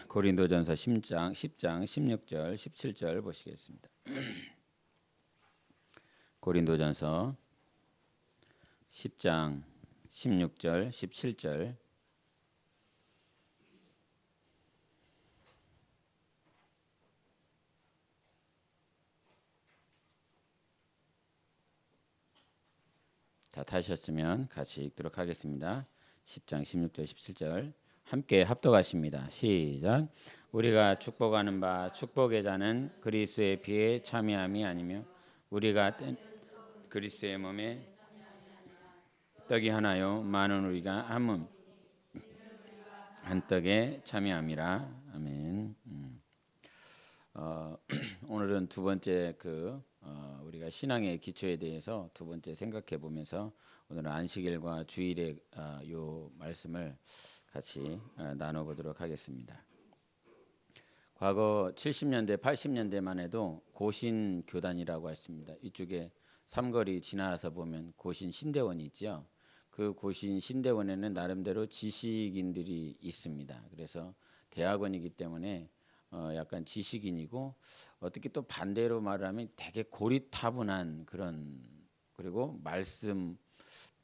고린도전서 10장 16절 17절 보시겠습니다. 고린도전서 10장 16절 17절 다 타셨으면 같이 읽도록 하겠습니다. 10장 16절 17절 함께 합독하십니다. 시작. 우리가 축복하는 바 축복의 자는 그리스도의 피에 참여함이 아니며 우리가 그리스도의 몸에 떡이 하나요 많은 우리가 한 몸 한 떡에 참여함이라. 아멘. 오늘은 두 번째 우리가 신앙의 기초에 대해서 두 번째 생각해 보면서 오늘은 안식일과 주일의 요 말씀을 같이 나눠보도록 하겠습니다. 과거 70년대 80년대만 해도 고신 교단이라고 했습니다. 이쪽에 삼거리 지나서 보면 고신 신대원이 있죠. 그 고신 신대원에는 나름대로 지식인들이 있습니다. 그래서 대학원이기 때문에 약간 지식인이고, 어떻게 또 반대로 말하면 되게 고리타분한 그런, 그리고 말씀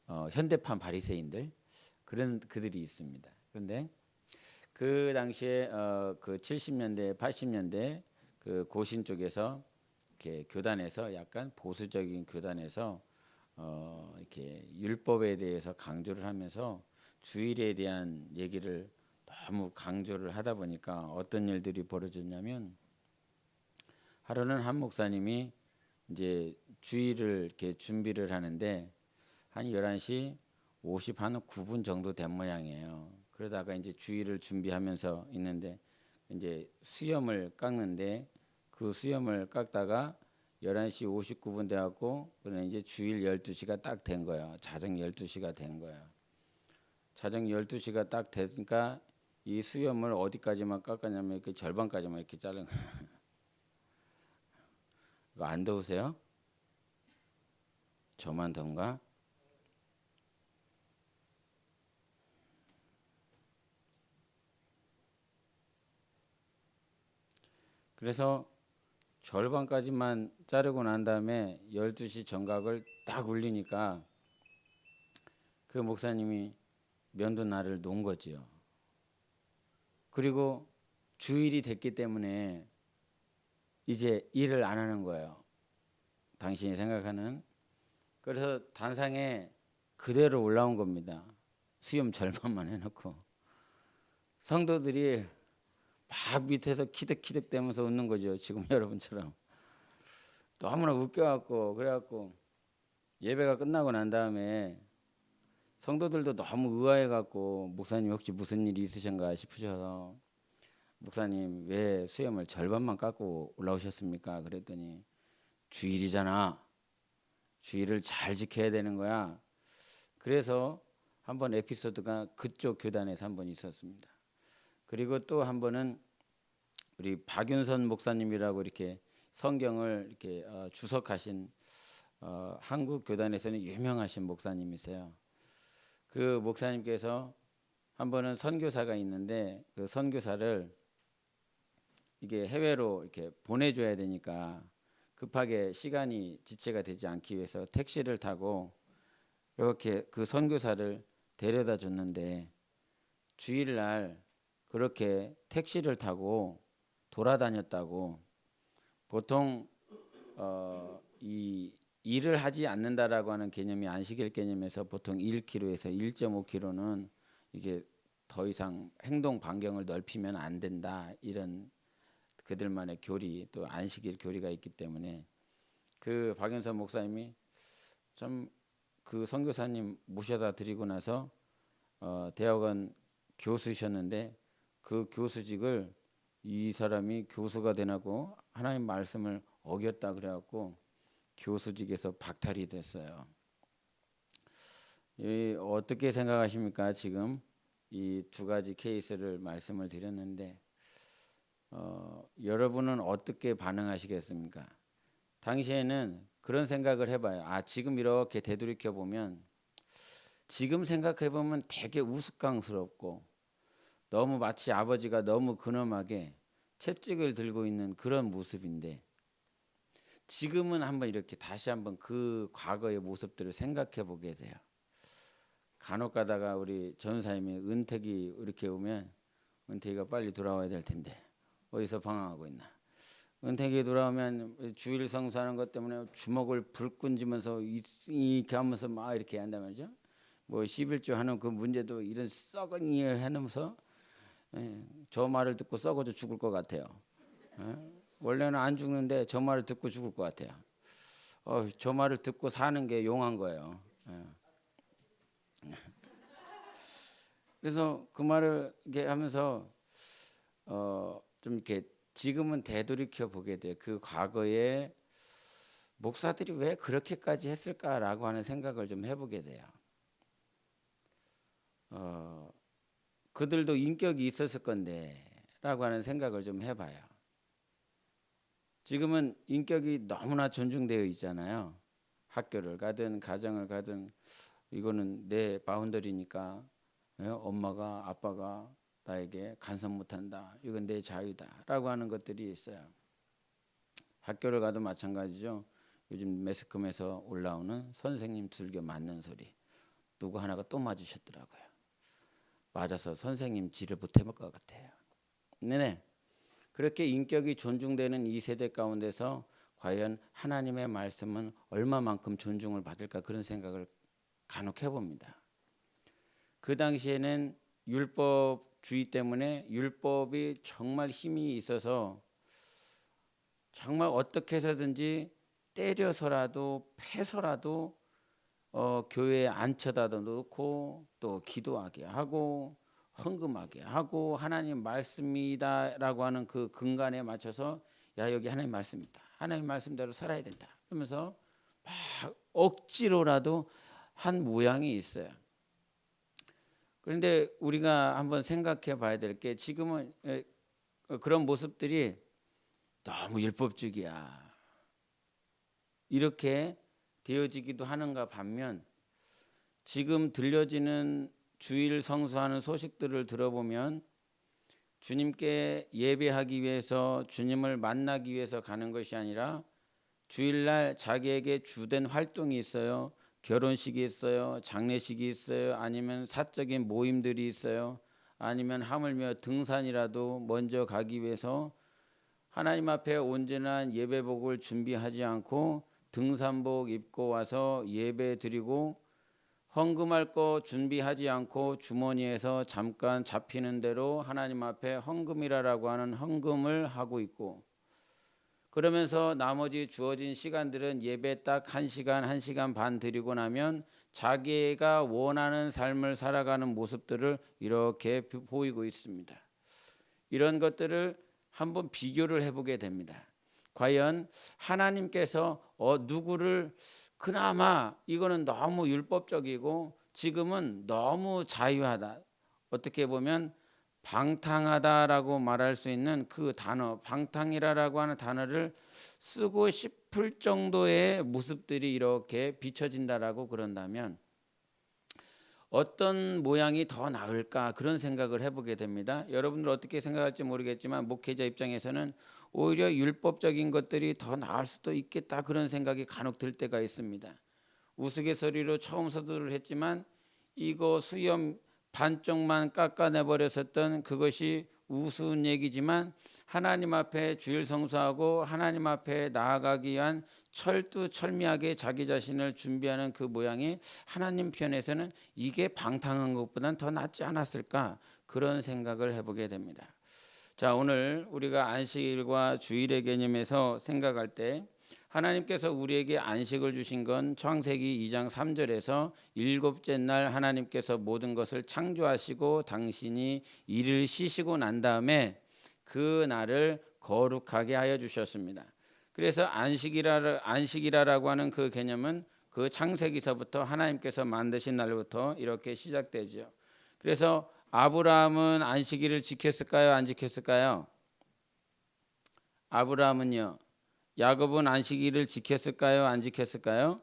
현대판 바리새인들, 그런 그들이 있습니다. 그런데 그 당시에 그 70년대 80년대 그 고신 쪽에서 이렇게 교단에서 약간 보수적인 교단에서 이렇게 율법에 대해서 강조를 하면서 주일에 대한 얘기를 너무 강조를 하다 보니까 어떤 일들이 벌어졌냐면, 하루는 한 목사님이 이제 주일을 이렇게 준비를 하는데 한 11시 59분 정도 된 모양이에요. 그러다가 이제 주일을 준비하면서 있는데 이제 수염을 깎는데, 그 수염을 깎다가 11시 59분 돼갖고 그러면 이제 주일 12시가 딱 된 거예요. 자정 12시가 된 거예요. 자정 12시가 딱 되니까 이 수염을 어디까지만 깎았냐면 이렇게 절반까지만 이렇게 자른 거예요. 이거 안 더우세요? 저만 더운가? 그래서 절반까지만 자르고 난 다음에 12시 정각을 딱 울리니까 그 목사님이 면도날을 놓은 거지요. 그리고 주일이 됐기 때문에 이제 일을 안 하는 거예요. 당신이 생각하는. 그래서 단상에 그대로 올라온 겁니다. 수염 절반만 해놓고. 성도들이 막 밑에서 키득키득 대면서 웃는 거죠. 지금 여러분처럼. 너무나 웃겨갖고, 그래갖고 예배가 끝나고 난 다음에 성도들도 너무 의아해갖고, 목사님 혹시 무슨 일이 있으신가 싶으셔서, 목사님 왜 수염을 절반만 깎고 올라오셨습니까? 그랬더니 주일이잖아. 주일을 잘 지켜야 되는 거야. 그래서 한번 에피소드가 그쪽 교단에서 한번 있었습니다. 그리고 또 한 번은 우리 박윤선 목사님이라고 이렇게 성경을 이렇게 주석하신 한국 교단에서는 유명하신 목사님이세요. 그 목사님께서 한 번은 선교사가 있는데 그 선교사를 이게 해외로 이렇게 보내줘야 되니까 급하게 시간이 지체가 되지 않기 위해서 택시를 타고 이렇게 그 선교사를 데려다 줬는데, 주일날 그렇게 택시를 타고 돌아다녔다고. 보통 이 일을 하지 않는다라고 하는 개념이 안식일 개념에서 보통 1km에서 1.5km는 이게 더 이상 행동 반경을 넓히면 안 된다, 이런 그들만의 교리, 또 안식일 교리가 있기 때문에 그 박연선 목사님이 참 그 선교사님 모셔다 드리고 나서 대학원 교수셨는데 그 교수직을 이 사람이 교수가 되나고 하나님 말씀을 어겼다 그래갖고 교수직에서 박탈이 됐어요. 어떻게 생각하십니까? 지금 이 두 가지 케이스를 말씀을 드렸는데 여러분은 어떻게 반응하시겠습니까? 당시에는 그런 생각을 해봐요. 지금 이렇게 되돌이켜 보면, 지금 생각해 보면 되게 우스꽝스럽고 너무 마치 아버지가 너무 근엄하게 채찍을 들고 있는 그런 모습인데, 지금은 한번 이렇게 다시 한번 그 과거의 모습들을 생각해 보게 돼요. 간혹 가다가 우리 전사님이 은택이 이렇게 오면 은택이가 빨리 돌아와야 될 텐데 어디서 방황하고 있나. 은택이 돌아오면 주일 성수하는 것 때문에 주먹을 불끈지면서 이렇게 하면서 막 이렇게 한단 말이죠. 뭐 11조 하는 그 문제도 이런 썩은 일 하면서 저 말을 듣고 썩어져 죽을 것 같아요. 원래는 안 죽는데 저 말을 듣고 죽을 것 같아요. 저 말을 듣고 사는 게 용한 거예요. 그래서 그 말을 이렇게 하면서 좀 이렇게 지금은 되돌이켜 보게 돼요. 그 과거에 목사들이 왜 그렇게까지 했을까라고 하는 생각을 좀 해보게 돼요. 그들도 인격이 있었을 건데라고 하는 생각을 좀 해봐요. 지금은 인격이 너무나 존중되어 있잖아요. 학교를 가든 가정을 가든 이거는 내 바운더리니까 엄마가 아빠가 나에게 간섭 못한다. 이건 내 자유다라고 하는 것들이 있어요. 학교를 가도 마찬가지죠. 요즘 매스컴에서 올라오는 선생님 들겨 맞는 소리. 누구 하나가 또 맞으셨더라고요. 맞아서 선생님 지를 못해볼 것 같아요. 네네. 그렇게 인격이 존중되는 이 세대 가운데서 과연 하나님의 말씀은 얼마만큼 존중을 받을까, 그런 생각을 간혹 해봅니다. 그 당시에는 율법주의 때문에 율법이 정말 힘이 있어서 정말 어떻게 해서든지 때려서라도 패서라도 교회에 앉혀다 놓고 또 기도하게 하고 헌금하게 하고 하나님 말씀이다라고 하는 그 근간에 맞춰서 야, 여기 하나님 말씀이다, 하나님 말씀대로 살아야 된다 그러면서 막 억지로라도 한 모양이 있어요. 그런데 우리가 한번 생각해 봐야 될 게, 지금은 그런 모습들이 너무 율법적이야 이렇게 되어지기도 하는가 반면, 지금 들려지는 주일 성수하는 소식들을 들어보면 주님께 예배하기 위해서, 주님을 만나기 위해서 가는 것이 아니라 주일날 자기에게 주된 활동이 있어요. 결혼식이 있어요. 장례식이 있어요. 아니면 사적인 모임들이 있어요. 아니면 하물며 등산이라도 먼저 가기 위해서 하나님 앞에 온전한 예배복을 준비하지 않고 등산복 입고 와서 예배 드리고, 헌금할 거 준비하지 않고 주머니에서 잠깐 잡히는 대로 하나님 앞에 헌금이라고 하는 헌금을 하고 있고, 그러면서 나머지 주어진 시간들은 예배 딱 1시간, 1시간 반 드리고 나면 자기가 원하는 삶을 살아가는 모습들을 이렇게 보이고 있습니다. 이런 것들을 한번 비교를 해보게 됩니다. 과연 하나님께서 누구를, 그나마 이거는 너무 율법적이고 지금은 너무 자유하다, 어떻게 보면 방탕하다라고 말할 수 있는 그 단어, 방탕이라고 하는 단어를 쓰고 싶을 정도의 모습들이 이렇게 비춰진다라고 그런다면 어떤 모양이 더 나을까, 그런 생각을 해보게 됩니다. 여러분들 어떻게 생각할지 모르겠지만 목회자 입장에서는 오히려 율법적인 것들이 더 나을 수도 있겠다, 그런 생각이 간혹 들 때가 있습니다. 우스갯소리로 처음 서두를 했지만 이거 수염 반쪽만 깎아내버렸었던 그것이 우스운 얘기지만 하나님 앞에 주일 성수하고 하나님 앞에 나아가기 위한 철두철미하게 자기 자신을 준비하는 그 모양이 하나님 편에서는 이게 방탕한 것보다는 더 낫지 않았을까, 그런 생각을 해보게 됩니다. 자, 오늘 우리가 안식일과 주일의 개념에서 생각할 때 하나님께서 우리에게 안식을 주신 건 창세기 2장 3절에서 일곱째 날 하나님께서 모든 것을 창조하시고 당신이 일을 쉬시고 난 다음에 그 날을 거룩하게 하여 주셨습니다. 그래서 안식이라고 하는 그 개념은 그 창세기서부터 하나님께서 만드신 날부터 이렇게 시작되죠. 그래서 아브라함은 안식일을 지켰을까요? 안 지켰을까요? 아브라함은요. 야곱은 안식일을 지켰을까요? 안 지켰을까요?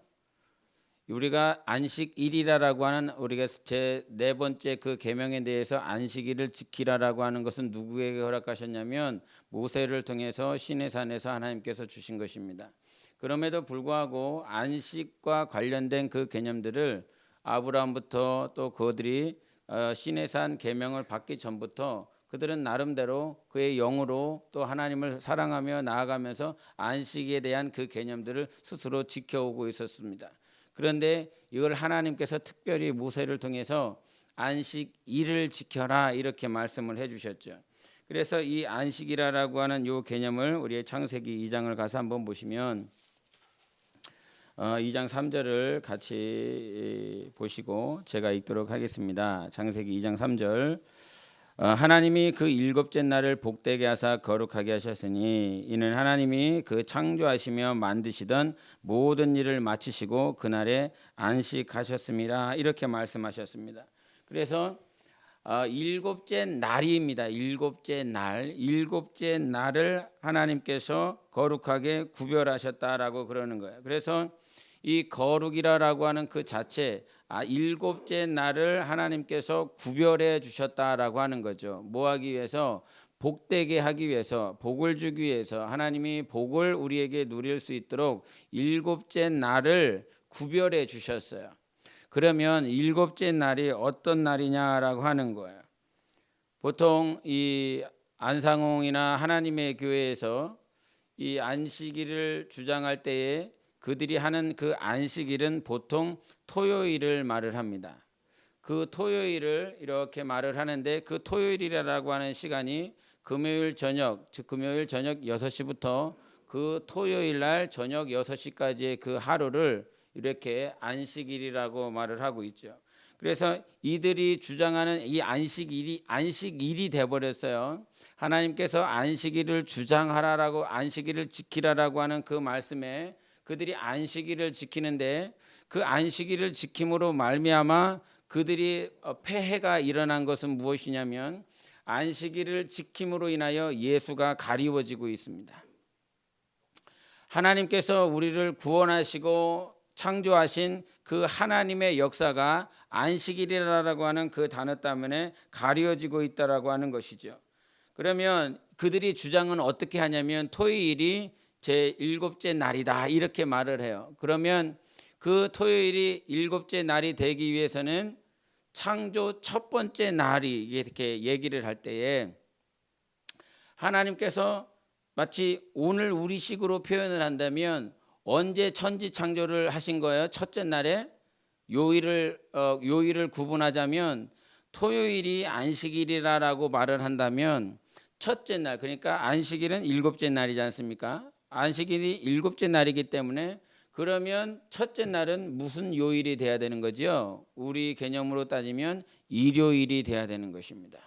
우리가 안식일이라고 하는 우리가 제 네 번째 그 계명에 대해서 안식일을 지키라라고 하는 것은 누구에게 허락하셨냐면 모세를 통해서 시내산에서 하나님께서 주신 것입니다. 그럼에도 불구하고 안식과 관련된 그 개념들을 아브라함부터 또 그들이 시내산 계명을 받기 전부터 그들은 나름대로 그의 영으로 또 하나님을 사랑하며 나아가면서 안식에 대한 그 개념들을 스스로 지켜오고 있었습니다. 그런데 이걸 하나님께서 특별히 모세를 통해서 안식일을 지켜라 이렇게 말씀을 해주셨죠. 그래서 이 안식이라고 하는 이 개념을 우리의 창세기 2장을 가서 한번 보시면 2장 3절을 같이 보시고 제가 읽도록 하겠습니다. 창세기 2장 3절 하나님이 그 일곱째 날을 복되게 하사 거룩하게 하셨으니 이는 하나님이 그 창조하시며 만드시던 모든 일을 마치시고 그날에 안식하셨습니다. 이렇게 말씀하셨습니다. 그래서 일곱째 날입니다. 일곱째 날을 하나님께서 거룩하게 구별하셨다라고 그러는 거예요. 그래서 이 거룩이라고 하는 그 자체 일곱째 날을 하나님께서 구별해 주셨다라고 하는 거죠. 뭐 하기 위해서? 복되게 하기 위해서, 복을 주기 위해서 하나님이 복을 우리에게 누릴 수 있도록 일곱째 날을 구별해 주셨어요. 그러면 일곱째 날이 어떤 날이냐라고 하는 거예요. 보통 이 안상홍이나 하나님의 교회에서 이 안식일을 주장할 때에 그들이 하는 그 안식일은 보통 토요일을 말을 합니다. 그 토요일을 이렇게 말을 하는데 그 토요일이라고 하는 시간이 금요일 저녁, 즉 금요일 저녁 6시부터 그 토요일 날 저녁 6시까지의 그 하루를 이렇게 안식일이라고 말을 하고 있죠. 그래서 이들이 주장하는 이 안식일이 돼버렸어요. 하나님께서 안식일을 주장하라라고 안식일을 지키라라고 하는 그 말씀에 그들이 안식일을 지키는데 그 안식일을 지킴으로 말미암아 그들이 폐해가 일어난 것은 무엇이냐면 안식일을 지킴으로 인하여 예수가 가리워지고 있습니다. 하나님께서 우리를 구원하시고 창조하신 그 하나님의 역사가 안식일이라고 하는 그 단어 때문에 가려지고 있다라고 하는 것이죠. 그러면 그들이 주장은 어떻게 하냐면 토요일이 제 일곱째 날이다 이렇게 말을 해요. 그러면 그 토요일이 일곱째 날이 되기 위해서는 창조 첫 번째 날이 이렇게 얘기를 할 때에 하나님께서 마치 오늘 우리식으로 표현을 한다면 언제 천지 창조를 하신 거예요? 첫째 날에 요일을 구분하자면 토요일이 안식일이라고 말을 한다면 첫째 날, 그러니까 안식일은 일곱째 날이지 않습니까? 안식일이 일곱째 날이기 때문에 그러면 첫째 날은 무슨 요일이 돼야 되는 거죠? 우리 개념으로 따지면 일요일이 돼야 되는 것입니다.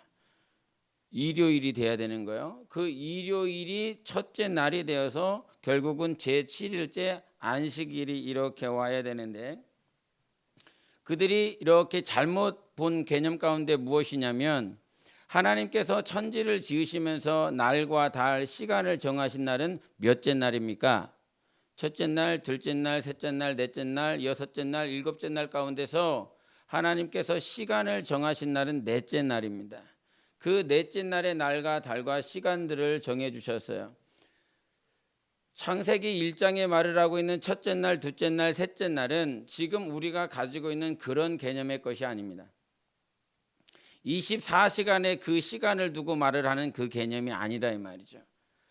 일요일이 돼야 되는 거예요. 그 일요일이 첫째 날이 되어서 결국은 제7일째 안식일이 이렇게 와야 되는데 그들이 이렇게 잘못 본 개념 가운데 무엇이냐면 하나님께서 천지를 지으시면서 날과 달, 시간을 정하신 날은 몇째 날입니까? 첫째 날, 둘째 날, 셋째 날, 넷째 날, 여섯째 날, 일곱째 날 가운데서 하나님께서 시간을 정하신 날은 넷째 날입니다. 그 넷째 날의 날과 달과 시간들을 정해 주셨어요. 창세기 1장에 말을 하고 있는 첫째 날, 둘째 날, 셋째 날은 지금 우리가 가지고 있는 그런 개념의 것이 아닙니다. 24시간의 그 시간을 두고 말을 하는 그 개념이 아니라 이 말이죠.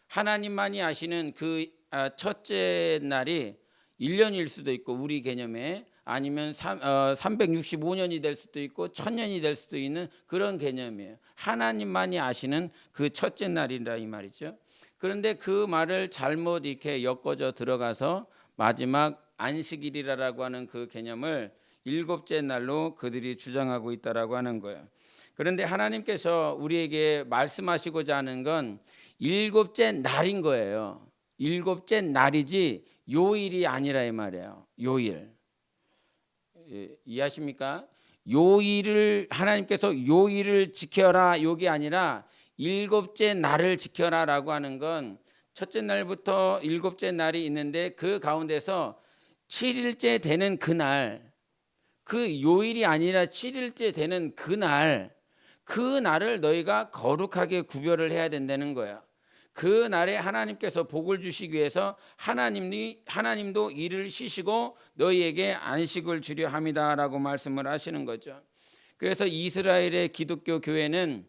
하나님만이 아시는 그 첫째 날이 1년일 수도 있고 우리 개념에 아니면 365년이 될 수도 있고 1000년이 될 수도 있는 그런 개념이에요. 하나님만이 아시는 그 첫째 날이라 이 말이죠. 그런데 그 말을 잘못 이렇게 엮어져 들어가서 마지막 안식일이라고 하는 그 개념을 일곱째 날로 그들이 주장하고 있다라고 하는 거예요. 그런데 하나님께서 우리에게 말씀하시고자 하는 건 일곱째 날인 거예요. 일곱째 날이지 요일이 아니라 이 말이에요. 요일. 이해하십니까? 요일을 하나님께서 요일을 지켜라 요게 아니라 일곱째 날을 지켜라라고 하는 건 첫째 날부터 일곱째 날이 있는데 그 가운데서 7일째 되는 그날, 그 요일이 아니라 7일째 되는 그날, 그 날을 너희가 거룩하게 구별을 해야 된다는 거야. 그 날에 하나님께서 복을 주시기 위해서 하나님도 일을 쉬시고 너희에게 안식을 주려 함이다라고 말씀을 하시는 거죠. 그래서 이스라엘의 기독교 교회는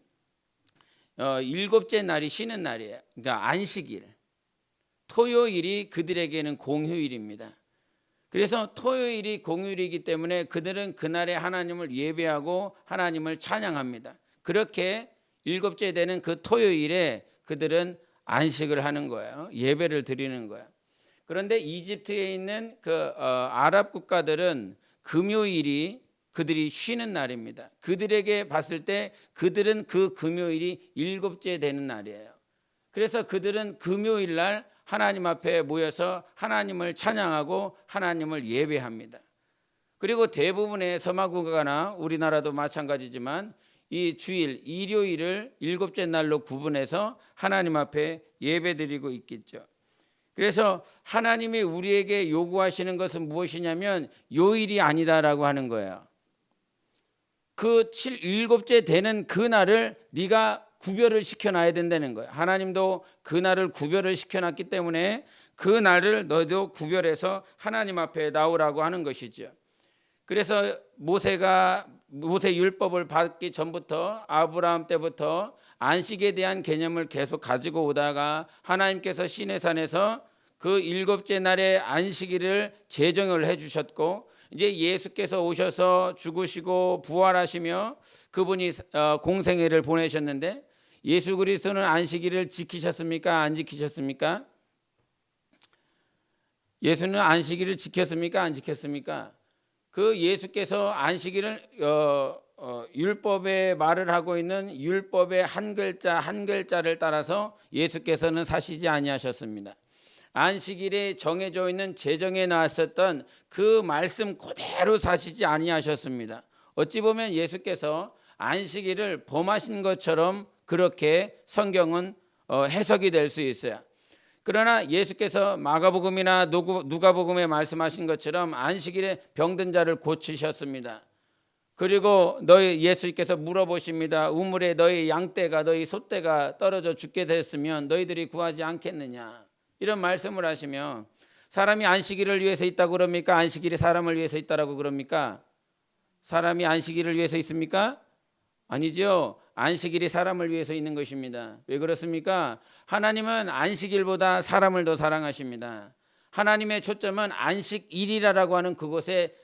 일곱째 날이 쉬는 날이에요. 그러니까 안식일. 토요일이 그들에게는 공휴일입니다. 그래서 토요일이 공휴일이기 때문에 그들은 그날에 하나님을 예배하고 하나님을 찬양합니다. 그렇게 일곱째 되는 그 토요일에 그들은 안식을 하는 거예요. 예배를 드리는 거예요. 그런데 이집트에 있는 아랍 국가들은 금요일이 그들이 쉬는 날입니다. 그들에게 봤을 때 그들은 그 금요일이 일곱째 되는 날이에요. 그래서 그들은 금요일 날 하나님 앞에 모여서 하나님을 찬양하고 하나님을 예배합니다. 그리고 대부분의 서마국가나 우리나라도 마찬가지지만 이 주일 일요일을 일곱째 날로 구분해서 하나님 앞에 예배드리고 있겠죠. 그래서 하나님이 우리에게 요구하시는 것은 무엇이냐면 요일이 아니다라고 하는 거예요. 그 일곱째 되는 그 날을 네가 구별을 시켜놔야 된다는 거예요. 하나님도 그 날을 구별을 시켜놨기 때문에 그 날을 너도 구별해서 하나님 앞에 나오라고 하는 것이죠. 그래서 모세 율법을 받기 전부터 아브라함 때부터 안식에 대한 개념을 계속 가지고 오다가 하나님께서 시내산에서 그 일곱째 날의 안식일을 제정을 해주셨고 이제 예수께서 오셔서 죽으시고 부활하시며 그분이 공생애를 보내셨는데 예수 그리스도는 안식일을 지키셨습니까? 안 지키셨습니까? 예수는 안식일을 지켰습니까? 안 지켰습니까? 그 예수께서 안식일을 율법에 말을 하고 있는 율법의 한 글자 한 글자를 따라서 예수께서는 사시지 아니하셨습니다. 안식일에 정해져 있는 제정에 나왔었던 그 말씀 그대로 사시지 아니하셨습니다. 어찌 보면 예수께서 안식일을 범하신 것처럼 그렇게 성경은 해석이 될 수 있어요. 그러나 예수께서 마가복음이나 누가복음에 말씀하신 것처럼 안식일에 병든 자를 고치셨습니다. 그리고 예수께서 물어보십니다. 우물에 너희 양떼가 너희 소떼가 떨어져 죽게 됐으면 너희들이 구하지 않겠느냐, 이런 말씀을 하시며 사람이 안식일을 위해서 있다고 그럽니까? 안식일이 사람을 위해서 있다라고 그럽니까? 사람이 안식일을 위해서 있습니까? 아니죠. 안식일이 사람을 위해서 있는 것입니다. 왜 그렇습니까? 하나님은 안식일보다 사람을 더 사랑하십니다. 하나님의 초점은 안식일이라고 하는 그곳에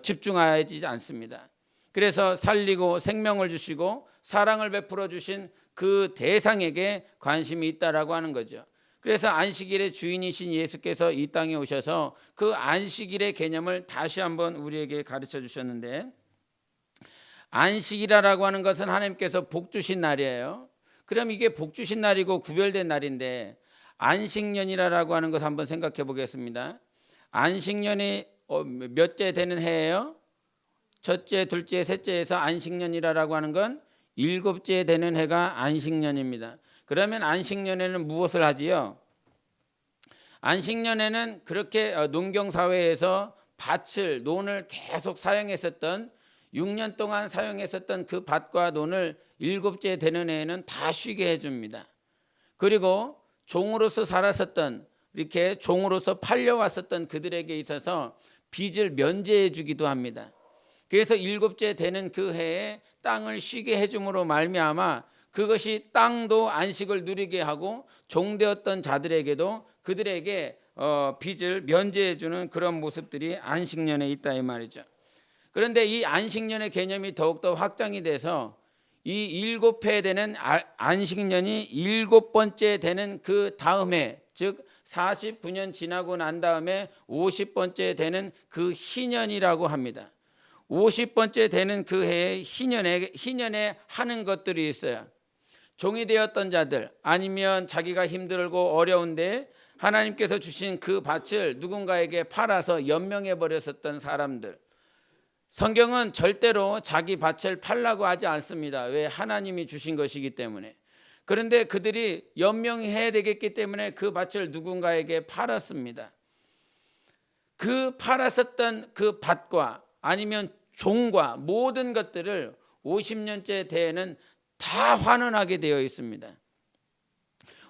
집중하지 않습니다. 그래서 살리고 생명을 주시고 사랑을 베풀어 주신 그 대상에게 관심이 있다라고 하는 거죠. 그래서 안식일의 주인이신 예수께서 이 땅에 오셔서 그 안식일의 개념을 다시 한번 우리에게 가르쳐 주셨는데, 안식이라고 하는 것은 하나님께서 복 주신 날이에요. 그럼 이게 복 주신 날이고 구별된 날인데 안식년이라고 하는 것을 한번 생각해 보겠습니다. 안식년이 몇째 되는 해예요? 첫째, 둘째, 셋째에서 안식년이라고 하는 건 일곱째 되는 해가 안식년입니다. 그러면 안식년에는 무엇을 하지요? 안식년에는 그렇게 농경사회에서 논을 계속 사용했었던 6년 동안 사용했었던 그 밭과 논을 일곱째 되는 해에는 다 쉬게 해줍니다. 그리고 종으로서 살았었던, 이렇게 종으로서 팔려왔었던 그들에게 있어서 빚을 면제해 주기도 합니다. 그래서 일곱째 되는 그 해에 땅을 쉬게 해줌으로 말미암아 그것이 땅도 안식을 누리게 하고 종되었던 자들에게도 그들에게 빚을 면제해 주는 그런 모습들이 안식년에 있다 이 말이죠. 그런데 이 안식년의 개념이 더욱더 확장이 돼서 이 일곱 해 되는 안식년이 일곱 번째 되는 그 다음 해, 즉 49년 지나고 난 다음에 50번째 되는 그 희년이라고 합니다. 50번째 되는 그 해에 희년에 하는 것들이 있어요. 종이 되었던 자들, 아니면 자기가 힘들고 어려운데 하나님께서 주신 그 밭을 누군가에게 팔아서 연명해 버렸었던 사람들, 성경은 절대로 자기 밭을 팔라고 하지 않습니다. 왜? 하나님이 주신 것이기 때문에. 그런데 그들이 연명해야 되겠기 때문에 그 밭을 누군가에게 팔았습니다. 그 팔았었던 그 밭과 아니면 종과 모든 것들을 50년째 대에는 다 환원하게 되어 있습니다.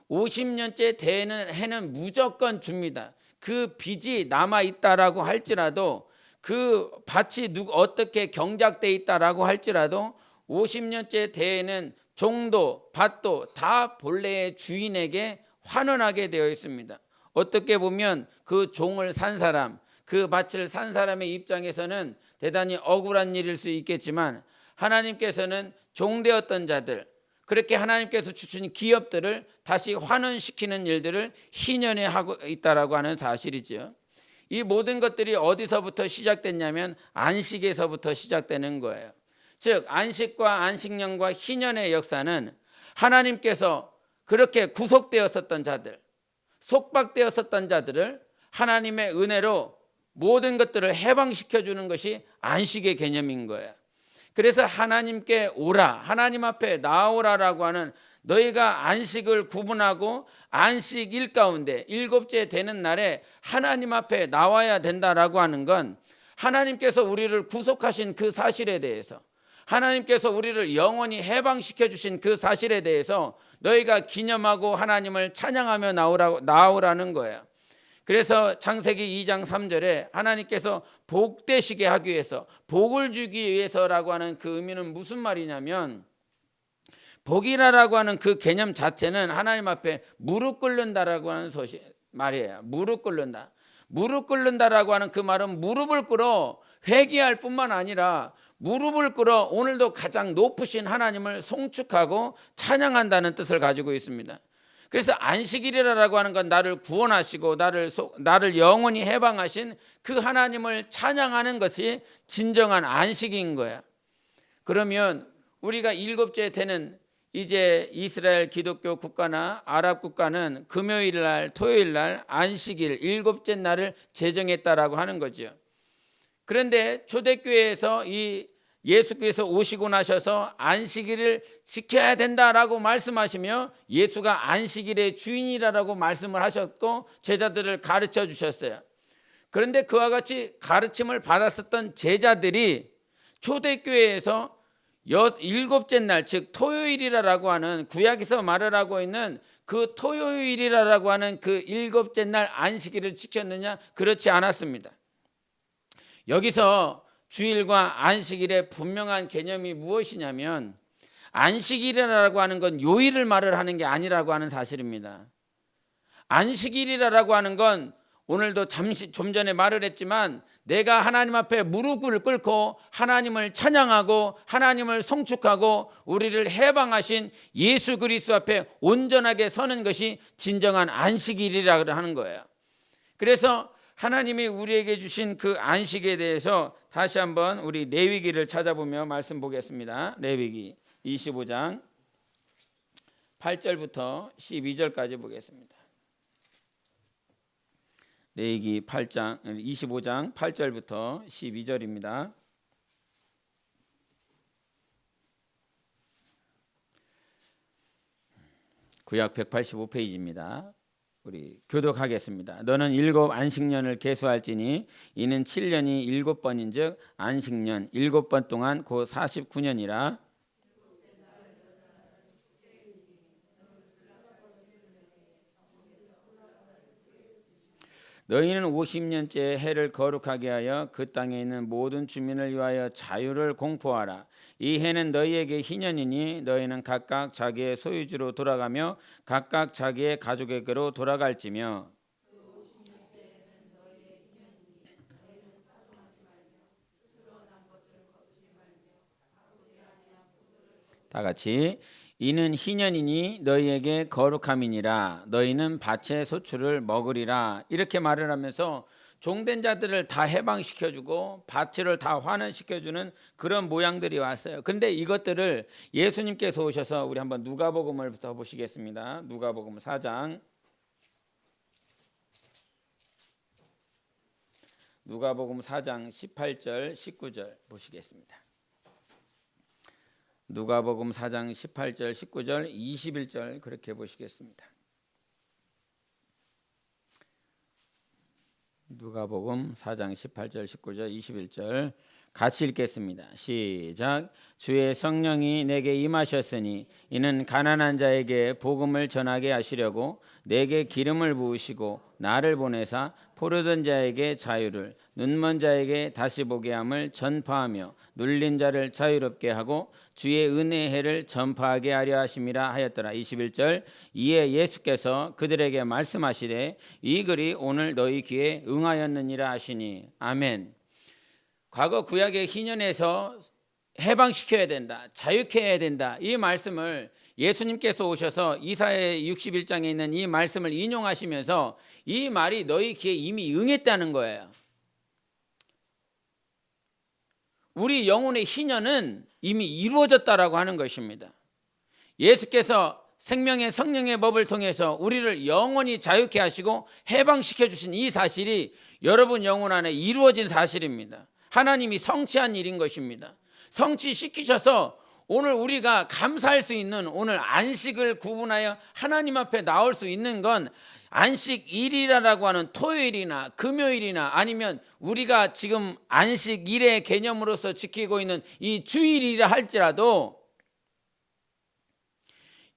50년째 대에는 해는 무조건 줍니다. 그 빚이 남아 있다라고 할지라도 그 밭이 어떻게 경작돼 있다라고 할지라도 50년째 대에는 종도 밭도 다 본래의 주인에게 환원하게 되어 있습니다. 어떻게 보면 그 종을 산 사람, 그 밭을 산 사람의 입장에서는 대단히 억울한 일일 수 있겠지만 하나님께서는 종되었던 자들, 그렇게 하나님께서 주신 기업들을 다시 환원시키는 일들을 희년에 하고 있다라고 하는 사실이죠. 이 모든 것들이 어디서부터 시작됐냐면 안식에서부터 시작되는 거예요. 즉 안식과 안식년과 희년의 역사는 하나님께서 그렇게 구속되었었던 자들, 속박되었었던 자들을 하나님의 은혜로 모든 것들을 해방시켜 주는 것이 안식의 개념인 거예요. 그래서 하나님께 오라, 하나님 앞에 나오라라고 하는, 너희가 안식을 구분하고 안식일 가운데 일곱째 되는 날에 하나님 앞에 나와야 된다라고 하는 건 하나님께서 우리를 구속하신 그 사실에 대해서, 하나님께서 우리를 영원히 해방시켜 주신 그 사실에 대해서 너희가 기념하고 하나님을 찬양하며 나오라는 거예요. 그래서 창세기 2장 3절에 하나님께서 복되시게 하기 위해서, 복을 주기 위해서라고 하는 그 의미는 무슨 말이냐면, 복이라고 하는 그 개념 자체는 하나님 앞에 무릎 꿇는다라고 하는 말이에요. 무릎 꿇는다. 무릎 꿇는다라고 하는 그 말은 무릎을 꿇어 회개할 뿐만 아니라 무릎을 꿇어 오늘도 가장 높으신 하나님을 송축하고 찬양한다는 뜻을 가지고 있습니다. 그래서 안식일이라고 하는 건 나를 구원하시고 나를 영원히 해방하신 그 하나님을 찬양하는 것이 진정한 안식인 거야. 그러면 우리가 일곱째 되는 이제 이스라엘 기독교 국가나 아랍 국가는 금요일 날, 토요일 날 안식일 일곱째 날을 제정했다라고 하는 거죠. 그런데 초대교회에서 이 예수께서 오시고 나셔서 안식일을 지켜야 된다라고 말씀하시며 예수가 안식일의 주인이라고 말씀을 하셨고 제자들을 가르쳐 주셨어요. 그런데 그와 같이 가르침을 받았었던 제자들이 초대교회에서 일곱째 날, 즉 토요일이라고 하는, 구약에서 말을 하고 있는 그 토요일이라고 하는 그 일곱째 날 안식일을 지켰느냐? 그렇지 않았습니다. 여기서 주일과 안식일의 분명한 개념이 무엇이냐면, 안식일이라고 하는 건 요일을 말을 하는 게 아니라고 하는 사실입니다. 안식일이라고 하는 건 오늘도 좀 전에 말을 했지만, 내가 하나님 앞에 무릎을 꿇고 하나님을 찬양하고 하나님을 송축하고 우리를 해방하신 예수 그리스도 앞에 온전하게 서는 것이 진정한 안식일이라고 하는 거예요. 그래서 하나님이 우리에게 주신 그 안식에 대해서 다시 한번 우리 레위기를 찾아보며 말씀 보겠습니다. 레위기 25장 8절부터 12절까지 보겠습니다. 레위기 25장 8절부터 12절입니다. 구약 185페이지입니다. 우리 교독하겠습니다. 너는 7 안식년을 계수할지니 이는 7년이 7번인즉 안식년 7번 동안 곧 49년이라. 너희는 50년째 해를 거룩하게 하여 그 땅에 있는 모든 주민을 위하여 자유를 공포하라. 이 해는 너희에게 희년이니 너희는 각각 자기의 소유지로 돌아가며 각각 자기의 가족에게로 돌아갈지며. 다 같이. 이는 희년이니 너희에게 거룩함이니라. 너희는 밭의 소출을 먹으리라. 이렇게 말을 하면서 종된 자들을 다 해방시켜주고 밭을 다 환원시켜주는 그런 모양들이 왔어요. 그런데 이것들을 예수님께서 오셔서, 우리 한번 누가복음을부터 보시겠습니다. 누가복음 4장, 누가복음 4장 18절 19절 보시겠습니다. 누가복음 4장 18절 19절 21절 그렇게 보시겠습니다. 누가복음 4장 18절, 19절, 21절 같이 읽겠습니다. 시작. 주의 성령이 내게 임하셨으니 이는 가난한 자에게 복음을 전하게 하시려고 내게 기름을 부으시고 나를 보내사 포로된 자에게 자유를, 눈먼 자에게 다시 보게 함을 전파하며 눌린 자를 자유롭게 하고 주의 은혜의 해를 전파하게 하려 하심이라 하였더라. 21절. 이에 예수께서 그들에게 말씀하시되 이 글이 오늘 너희 귀에 응하였느니라 하시니. 아멘. 과거 구약의 희년에서 해방시켜야 된다, 자유케 해야 된다, 이 말씀을 예수님께서 오셔서 이사야 61장에 있는 이 말씀을 인용하시면서 이 말이 너희 귀에 이미 응했다는 거예요. 우리 영혼의 희년은 이미 이루어졌다라고 하는 것입니다. 예수께서 생명의 성령의 법을 통해서 우리를 영원히 자유케 하시고 해방시켜 주신 이 사실이 여러분 영혼 안에 이루어진 사실입니다. 하나님이 성취한 일인 것입니다. 성취시키셔서 오늘 우리가 감사할 수 있는, 오늘 안식을 구분하여 하나님 앞에 나올 수 있는 건 안식일이라고 하는 토요일이나 금요일이나 아니면 우리가 지금 안식일의 개념으로서 지키고 있는 이 주일이라 할지라도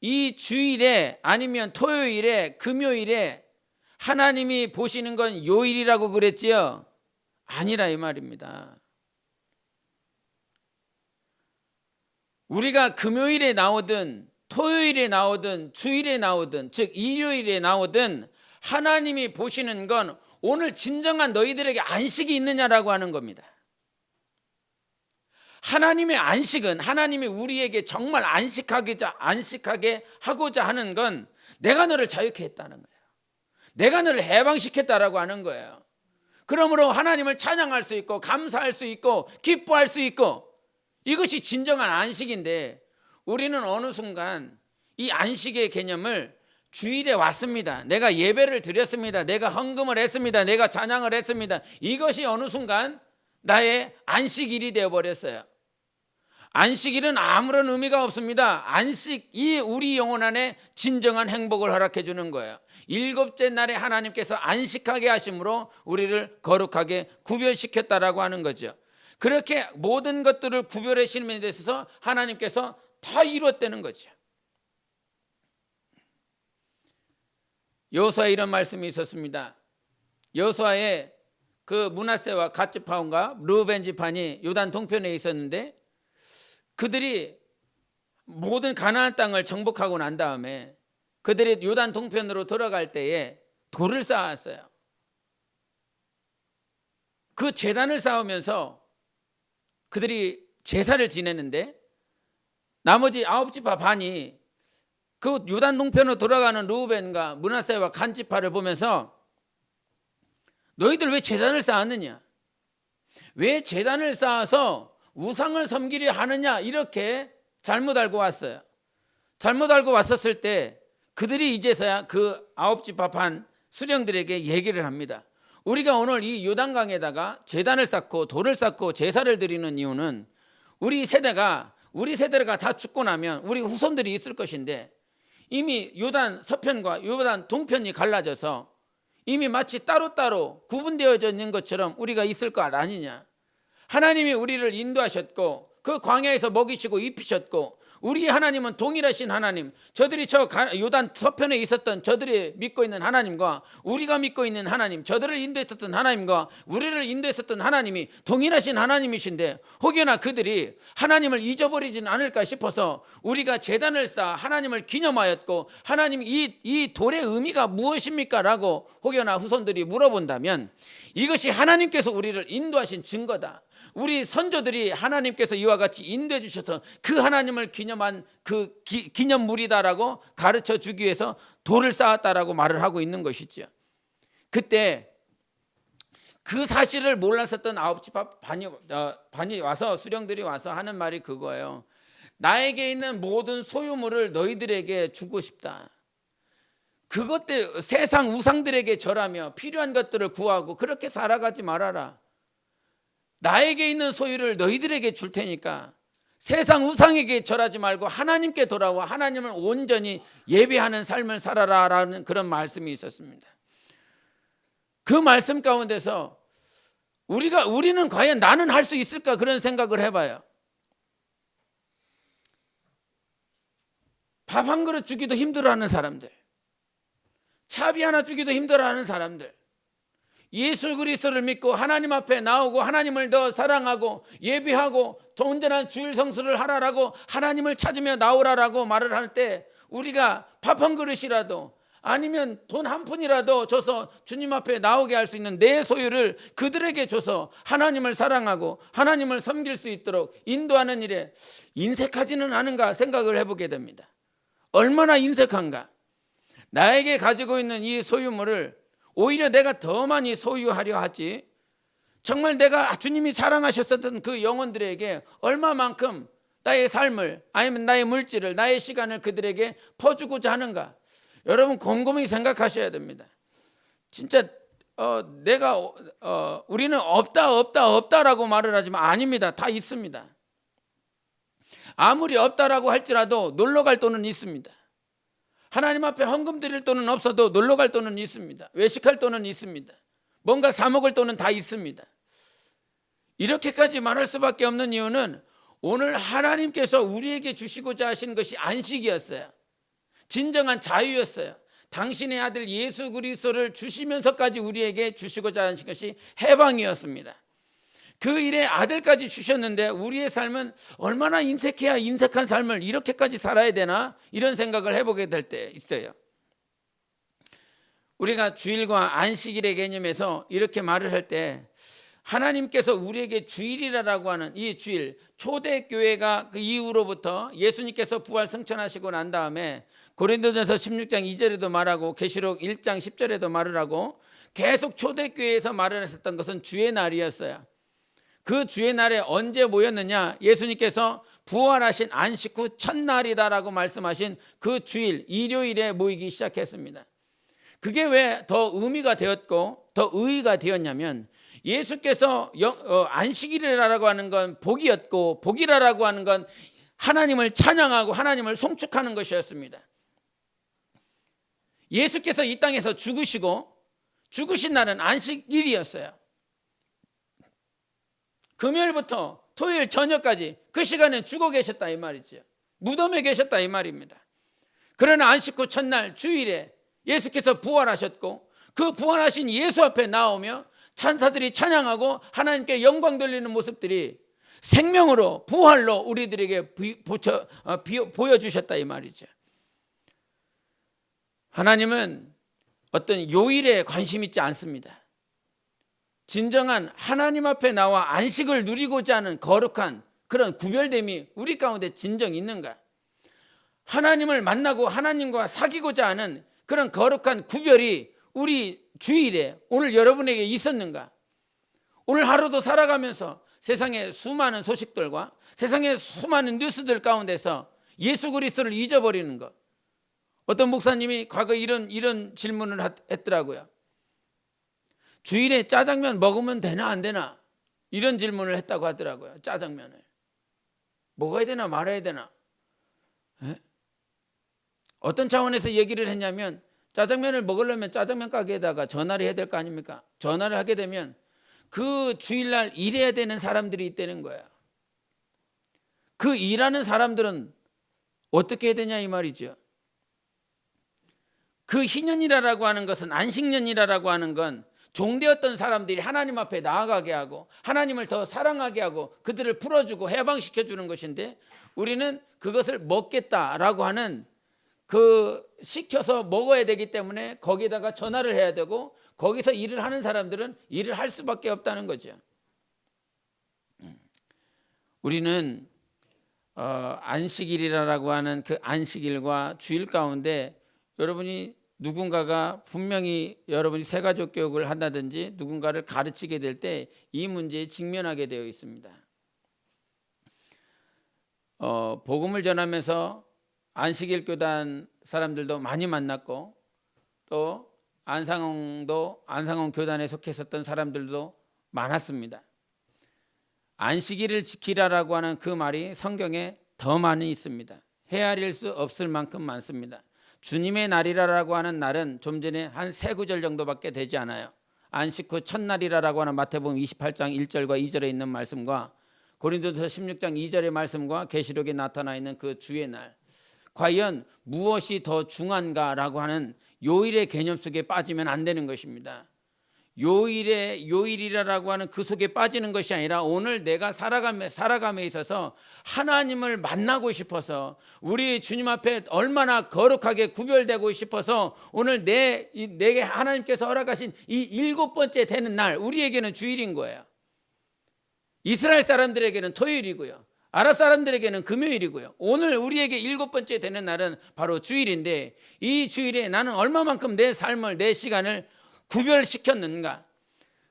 이 주일에 아니면 토요일에 금요일에 하나님이 보시는 건 요일이라고 그랬지요? 아니라 이 말입니다. 우리가 금요일에 나오든 토요일에 나오든 주일에 나오든 즉 일요일에 나오든 하나님이 보시는 건 오늘 진정한 너희들에게 안식이 있느냐라고 하는 겁니다. 하나님의 안식은, 하나님이 우리에게 정말 안식하게 하고자 하는 건 내가 너를 자유케 했다는 거예요. 내가 너를 해방시켰다라고 하는 거예요. 그러므로 하나님을 찬양할 수 있고 감사할 수 있고 기뻐할 수 있고, 이것이 진정한 안식인데 우리는 어느 순간 이 안식의 개념을 주일에 왔습니다, 내가 예배를 드렸습니다, 내가 헌금을 했습니다, 내가 찬양을 했습니다, 이것이 어느 순간 나의 안식일이 되어버렸어요. 안식일은 아무런 의미가 없습니다. 안식이 우리 영혼 안에 진정한 행복을 허락해 주는 거예요. 일곱째 날에 하나님께서 안식하게 하심으로 우리를 거룩하게 구별시켰다라고 하는 거죠. 그렇게 모든 것들을 구별해 주심에 대해서 하나님께서 다 이루었다는 거죠. 여호수아에 이런 말씀이 있었습니다. 여호수아에 그 므낫세와 갓 지파원과 르우벤 지파니 요단 동편에 있었는데 그들이 모든 가나안 땅을 정복하고 난 다음에 그들이 요단 동편으로 돌아갈 때에 돌을 쌓았어요. 그 제단을 쌓으면서 그들이 제사를 지내는데 나머지 9지파 반이 그 요단 동편으로 돌아가는 르우벤과 므낫세와 갓 지파를 보면서 너희들 왜 제단을 쌓았느냐, 왜 제단을 쌓아서 우상을 섬기려 하느냐, 이렇게 잘못 알고 왔어요. 잘못 알고 왔었을 때 그들이 이제서야 그 9지파 반 수령들에게 얘기를 합니다. 우리가 오늘 이 요단강에다가 제단을 쌓고 돌을 쌓고 제사를 드리는 이유는 우리 세대가 다 죽고 나면 우리 후손들이 있을 것인데 이미 요단 서편과 요단 동편이 갈라져서 이미 마치 따로따로 구분되어져 있는 것처럼 우리가 있을 것 아니냐. 하나님이 우리를 인도하셨고 그 광야에서 먹이시고 입히셨고 우리 하나님은 동일하신 하나님, 저들이 저 요단 서편에 있었던 저들이 믿고 있는 하나님과 우리가 믿고 있는 하나님, 저들을 인도했었던 하나님과 우리를 인도했었던 하나님이 동일하신 하나님이신데 혹여나 그들이 하나님을 잊어버리진 않을까 싶어서 우리가 제단을 쌓아 하나님을 기념하였고 하나님 이 돌의 의미가 무엇입니까? 라고 혹여나 후손들이 물어본다면 이것이 하나님께서 우리를 인도하신 증거다. 우리 선조들이 하나님께서 이와 같이 인도해 주셔서 그 하나님을 기념한 그 기념물이다라고 가르쳐 주기 위해서 돌을 쌓았다라고 말을 하고 있는 것이죠. 그때 그 사실을 몰랐었던 9지파 반이 와서 수령들이 와서 하는 말이 그거예요. 나에게 있는 모든 소유물을 너희들에게 주고 싶다. 그것들 세상 우상들에게 절하며 필요한 것들을 구하고 그렇게 살아가지 말아라. 나에게 있는 소유를 너희들에게 줄 테니까 세상 우상에게 절하지 말고 하나님께 돌아와 하나님을 온전히 예배하는 삶을 살아라 라는 그런 말씀이 있었습니다. 그 말씀 가운데서 우리는 과연 나는 할 수 있을까 그런 생각을 해봐요. 밥 한 그릇 주기도 힘들어하는 사람들, 차비 하나 주기도 힘들어하는 사람들, 예수 그리스도를 믿고 하나님 앞에 나오고 하나님을 더 사랑하고 예비하고 더 온전한 주일 성수를 하라라고 하나님을 찾으며 나오라라고 말을 할 때 우리가 밥 한 그릇이라도 아니면 돈 한 푼이라도 줘서 주님 앞에 나오게 할 수 있는 내 소유를 그들에게 줘서 하나님을 사랑하고 하나님을 섬길 수 있도록 인도하는 일에 인색하지는 않은가 생각을 해보게 됩니다. 얼마나 인색한가. 나에게 가지고 있는 이 소유물을 오히려 내가 더 많이 소유하려 하지, 정말 내가 주님이 사랑하셨었던 그 영혼들에게 얼마만큼 나의 삶을 아니면 나의 물질을 나의 시간을 그들에게 퍼주고자 하는가. 여러분 곰곰이 생각하셔야 됩니다. 진짜 우리는 없다라고 말을 하지만 아닙니다. 다 있습니다. 아무리 없다라고 할지라도 놀러 갈 돈은 있습니다. 하나님 앞에 헌금 드릴 돈은 없어도 놀러 갈 돈은 있습니다. 외식할 돈은 있습니다. 뭔가 사 먹을 돈은 다 있습니다. 이렇게까지 말할 수밖에 없는 이유는 오늘 하나님께서 우리에게 주시고자 하신 것이 안식이었어요. 진정한 자유였어요. 당신의 아들 예수 그리스도를 주시면서까지 우리에게 주시고자 하신 것이 해방이었습니다. 그 일에 아들까지 주셨는데 우리의 삶은 얼마나 인색해야 인색한 삶을 이렇게까지 살아야 되나 이런 생각을 해보게 될 때 있어요. 우리가 주일과 안식일의 개념에서 이렇게 말을 할 때 하나님께서 우리에게 주일이라고 하는 이 주일, 초대교회가 그 이후로부터 예수님께서 부활 승천하시고 난 다음에 고린도전서 16장 2절에도 말하고 계시록 1장 10절에도 말을 하고 계속 초대교회에서 말을 했었던 것은 주의 날이었어요. 그 주의 날에 언제 모였느냐? 예수님께서 부활하신 안식 후 첫날이다라고 말씀하신 그 주일, 일요일에 모이기 시작했습니다. 그게 왜 더 의미가 되었고 더 의의가 되었냐면 예수께서 안식일이라고 하는 건 복이었고 복이라고 하는 건 하나님을 찬양하고 하나님을 송축하는 것이었습니다. 예수께서 이 땅에서 죽으신 날은 안식일이었어요. 금요일부터 토요일 저녁까지 그 시간에 죽어 계셨다 이 말이죠. 무덤에 계셨다 이 말입니다. 그러나 안식 후 첫날 주일에 예수께서 부활하셨고 그 부활하신 예수 앞에 나오며 찬사들이 찬양하고 하나님께 영광 돌리는 모습들이 생명으로 부활로 우리들에게 보여주셨다 이 말이죠. 하나님은 어떤 요일에 관심 있지 않습니다. 진정한 하나님 앞에 나와 안식을 누리고자 하는 거룩한 그런 구별됨이 우리 가운데 진정 있는가? 하나님을 만나고 하나님과 사귀고자 하는 그런 거룩한 구별이 우리 주일에 오늘 여러분에게 있었는가? 오늘 하루도 살아가면서 세상의 수많은 소식들과 세상의 수많은 뉴스들 가운데서 예수 그리스도를 잊어버리는 것. 어떤 목사님이 과거 이런 질문을 했더라고요. 주일에 짜장면 먹으면 되나 안 되나? 이런 질문을 했다고 하더라고요. 짜장면을 먹어야 되나 말아야 되나? 어떤 차원에서 얘기를 했냐면 짜장면을 먹으려면 짜장면 가게에다가 전화를 해야 될 거 아닙니까? 전화를 하게 되면 그 주일날 일해야 되는 사람들이 있다는 거예요. 그 일하는 사람들은 어떻게 해야 되냐 이 말이죠. 그 희년이라고 하는 것은 안식년이라고 하는 건 종되었던 사람들이 하나님 앞에 나아가게 하고 하나님을 더 사랑하게 하고 그들을 풀어주고 해방시켜주는 것인데 우리는 그것을 먹겠다라고 하는 그 시켜서 먹어야 되기 때문에 거기다가 전화를 해야 되고 거기서 일을 하는 사람들은 일을 할 수밖에 없다는 거죠. 우리는 안식일이라고 하는 그 안식일과 주일 가운데 여러분이 누군가가 분명히 여러분이 새가족 교육을 한다든지 누군가를 가르치게 될 때 이 문제에 직면하게 되어 있습니다. 복음을 전하면서 안식일 교단 사람들도 많이 만났고 또 안상홍 교단에 속했었던 사람들도 많았습니다. 안식일을 지키라라고 하는 그 말이 성경에 더 많이 있습니다. 헤아릴 수 없을 만큼 많습니다. 주님의 날이라고 하는 날은 좀 전에 한 3구절 정도밖에 되지 않아요. 안식 후 첫날이라라고 하는 마태복음 28장 1절과 2절에 있는 말씀과 고린도서 16장 2절의 말씀과 계시록에 나타나 있는 그 주의 날, 과연 무엇이 더 중요한가라고 하는 요일의 개념 속에 빠지면 안 되는 것입니다. 요일이라고 하는 그 속에 빠지는 것이 아니라 오늘 내가 살아감에 있어서 하나님을 만나고 싶어서 우리 주님 앞에 얼마나 거룩하게 구별되고 싶어서 오늘 내게 하나님께서 허락하신 이 7번째 되는 날, 우리에게는 주일인 거예요. 이스라엘 사람들에게는 토요일이고요, 아랍 사람들에게는 금요일이고요. 오늘 우리에게 7번째 되는 날은 바로 주일인데, 이 주일에 나는 얼마만큼 내 삶을, 내 시간을 구별시켰는가?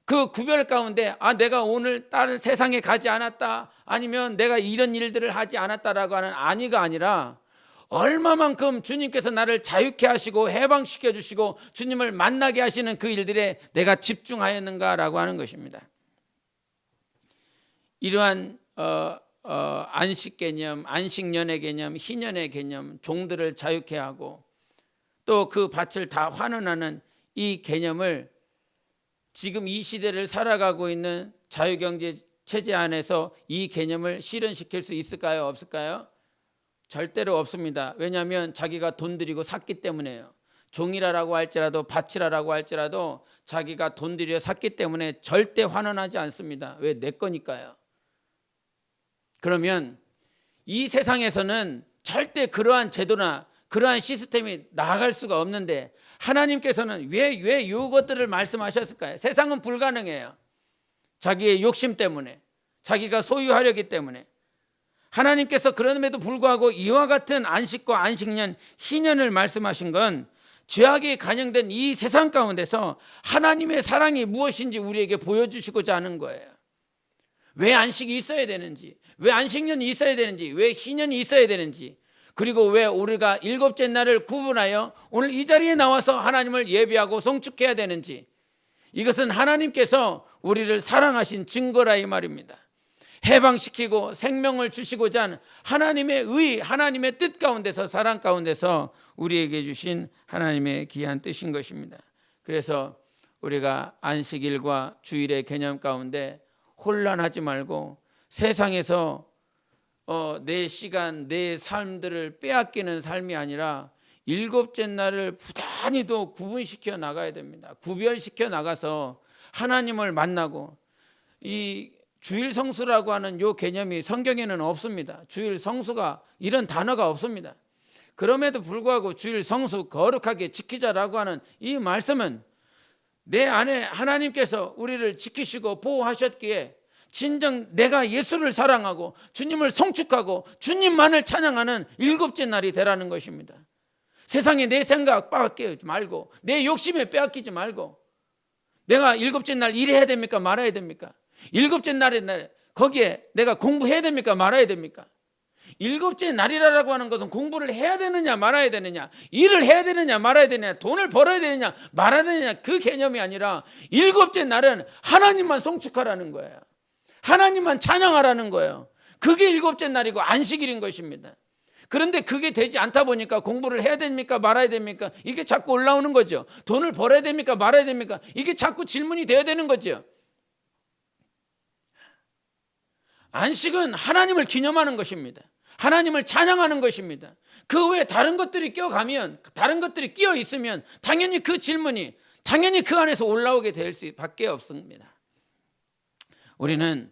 그 구별 가운데 내가 오늘 다른 세상에 가지 않았다, 아니면 내가 이런 일들을 하지 않았다라고 하는 아니가 아니라 얼마만큼 주님께서 나를 자유케 하시고 해방시켜 주시고 주님을 만나게 하시는 그 일들에 내가 집중하였는가라고 하는 것입니다. 이러한 안식 개념, 안식년의 개념, 희년의 개념, 종들을 자유케 하고 또 그 밭을 다 환원하는 이 개념을 지금 이 시대를 살아가고 있는 자유경제 체제 안에서 이 개념을 실현시킬 수 있을까요? 없을까요? 절대로 없습니다. 왜냐하면 자기가 돈 들이고 샀기 때문에요. 종이라고 할지라도 밭이라고 할지라도 자기가 돈 들여 샀기 때문에 절대 환원하지 않습니다. 왜? 내 거니까요. 그러면 이 세상에서는 절대 그러한 제도나 그러한 시스템이 나아갈 수가 없는데 하나님께서는 왜 이것들을 말씀하셨을까요? 세상은 불가능해요. 자기의 욕심 때문에, 자기가 소유하려기 때문에. 하나님께서 그럼에도 불구하고 이와 같은 안식과 안식년, 희년을 말씀하신 건 죄악이 간영된 이 세상 가운데서 하나님의 사랑이 무엇인지 우리에게 보여주시고자 하는 거예요. 왜 안식이 있어야 되는지, 왜 안식년이 있어야 되는지, 왜 희년이 있어야 되는지, 그리고 왜 우리가 7째 날을 구분하여 오늘 이 자리에 나와서 하나님을 예배하고 송축해야 되는지, 이것은 하나님께서 우리를 사랑하신 증거라 이 말입니다. 해방시키고 생명을 주시고자 하는 하나님의 의, 하나님의 뜻 가운데서, 사랑 가운데서 우리에게 주신 하나님의 귀한 뜻인 것입니다. 그래서 우리가 안식일과 주일의 개념 가운데 혼란하지 말고 세상에서 내 시간, 내 삶들을 빼앗기는 삶이 아니라 7째 날을 부단히도 구분시켜 나가야 됩니다. 구별시켜 나가서 하나님을 만나고, 이 주일 성수라고 하는 이 개념이 성경에는 없습니다. 주일 성수가 이런 단어가 없습니다. 그럼에도 불구하고 주일 성수 거룩하게 지키자라고 하는 이 말씀은 내 안에 하나님께서 우리를 지키시고 보호하셨기에 진정 내가 예수를 사랑하고 주님을 송축하고 주님만을 찬양하는 7째 날이 되라는 것입니다. 세상에 내 생각 빼앗기지 말고, 내 욕심에 빼앗기지 말고, 내가 7째 날 일해야 됩니까? 말아야 됩니까? 7째 날에 거기에 내가 공부해야 됩니까? 말아야 됩니까? 7째 날이라고 하는 것은 공부를 해야 되느냐 말아야 되느냐, 일을 해야 되느냐 말아야 되느냐, 돈을 벌어야 되느냐 말아야 되느냐, 그 개념이 아니라 7째 날은 하나님만 송축하라는 거예요. 하나님만 찬양하라는 거예요. 그게 7째 날이고 안식일인 것입니다. 그런데 그게 되지 않다 보니까 공부를 해야 됩니까? 말아야 됩니까? 이게 자꾸 올라오는 거죠. 돈을 벌어야 됩니까? 말아야 됩니까? 이게 자꾸 질문이 되어야 되는 거죠. 안식은 하나님을 기념하는 것입니다. 하나님을 찬양하는 것입니다. 그 외에 다른 것들이 껴가면, 다른 것들이 끼어 있으면 당연히 그 질문이 당연히 그 안에서 올라오게 될 수밖에 없습니다. 우리는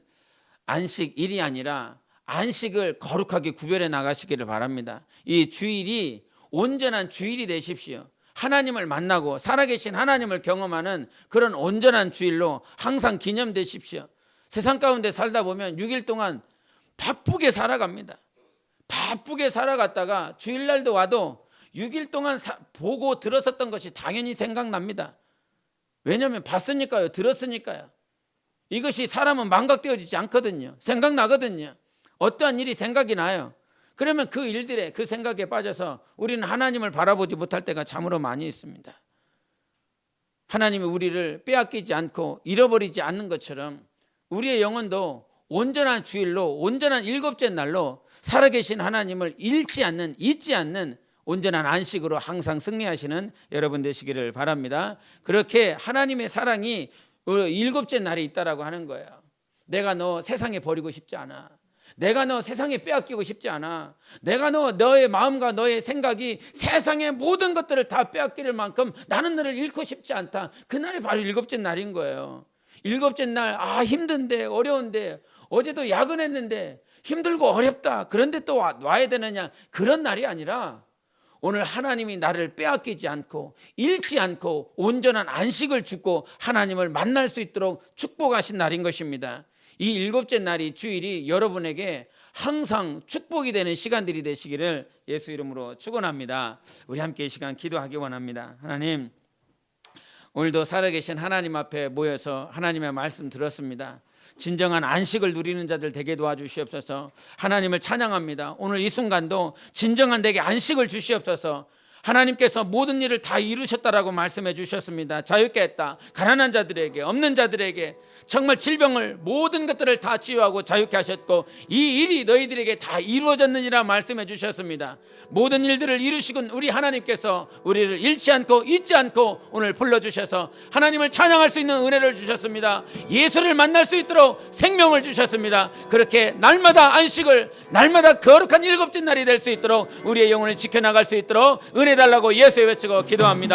안식일이 아니라 안식을 거룩하게 구별해 나가시기를 바랍니다. 이 주일이 온전한 주일이 되십시오. 하나님을 만나고 살아계신 하나님을 경험하는 그런 온전한 주일로 항상 기념되십시오. 세상 가운데 살다 보면 6일 동안 바쁘게 살아갑니다. 바쁘게 살아갔다가 주일날도 와도 6일 동안 보고 들었었던 것이 당연히 생각납니다. 왜냐하면 봤으니까요, 들었으니까요. 이것이 사람은 망각되어지지 않거든요. 생각나거든요. 어떠한 일이 생각이 나요. 그러면 그 일들에, 그 생각에 빠져서 우리는 하나님을 바라보지 못할 때가 참으로 많이 있습니다. 하나님이 우리를 빼앗기지 않고 잃어버리지 않는 것처럼 우리의 영혼도 온전한 주일로, 온전한 7째 날로 살아계신 하나님을 잃지 않는, 잊지 않는 온전한 안식으로 항상 승리하시는 여러분 되시기를 바랍니다. 그렇게 하나님의 사랑이 일곱째 날이 있다라고 하는 거예요. 내가 너 세상에 버리고 싶지 않아. 내가 너 세상에 빼앗기고 싶지 않아. 내가 너의 마음과 너의 생각이 세상의 모든 것들을 다 빼앗길 만큼 나는 너를 잃고 싶지 않다. 그날이 바로 일곱째 날인 거예요. 일곱째 날, 힘든데 어려운데 어제도 야근했는데 힘들고 어렵다. 그런데 또 와야 되느냐. 그런 날이 아니라 오늘 하나님이 나를 빼앗기지 않고 잃지 않고 온전한 안식을 주고 하나님을 만날 수 있도록 축복하신 날인 것입니다. 이 일곱째 날이 주일이 여러분에게 항상 축복이 되는 시간들이 되시기를 예수 이름으로 축원합니다. 우리 함께 이 시간 기도하기 원합니다. 하나님, 오늘도 살아계신 하나님 앞에 모여서 하나님의 말씀 들었습니다. 진정한 안식을 누리는 자들 되게 도와주시옵소서. 하나님을 찬양합니다. 오늘 이 순간도 진정한 내게 안식을 주시옵소서. 하나님께서 모든 일을 다 이루셨다라고 말씀해 주셨습니다. 자유케 했다. 가난한 자들에게, 없는 자들에게 정말 질병을 모든 것들을 다 치유하고 자유케 하셨고 이 일이 너희들에게 다 이루어졌느니라 말씀해 주셨습니다. 모든 일들을 이루시군 우리 하나님께서 우리를 잃지 않고 잊지 않고 오늘 불러주셔서 하나님을 찬양할 수 있는 은혜를 주셨습니다. 예수를 만날 수 있도록 생명을 주셨습니다. 그렇게 날마다 안식을, 날마다 거룩한 일곱째 날이 될 수 있도록 우리의 영혼을 지켜나갈 수 있도록 은혜 달라고 예수에 외치고 기도합니다.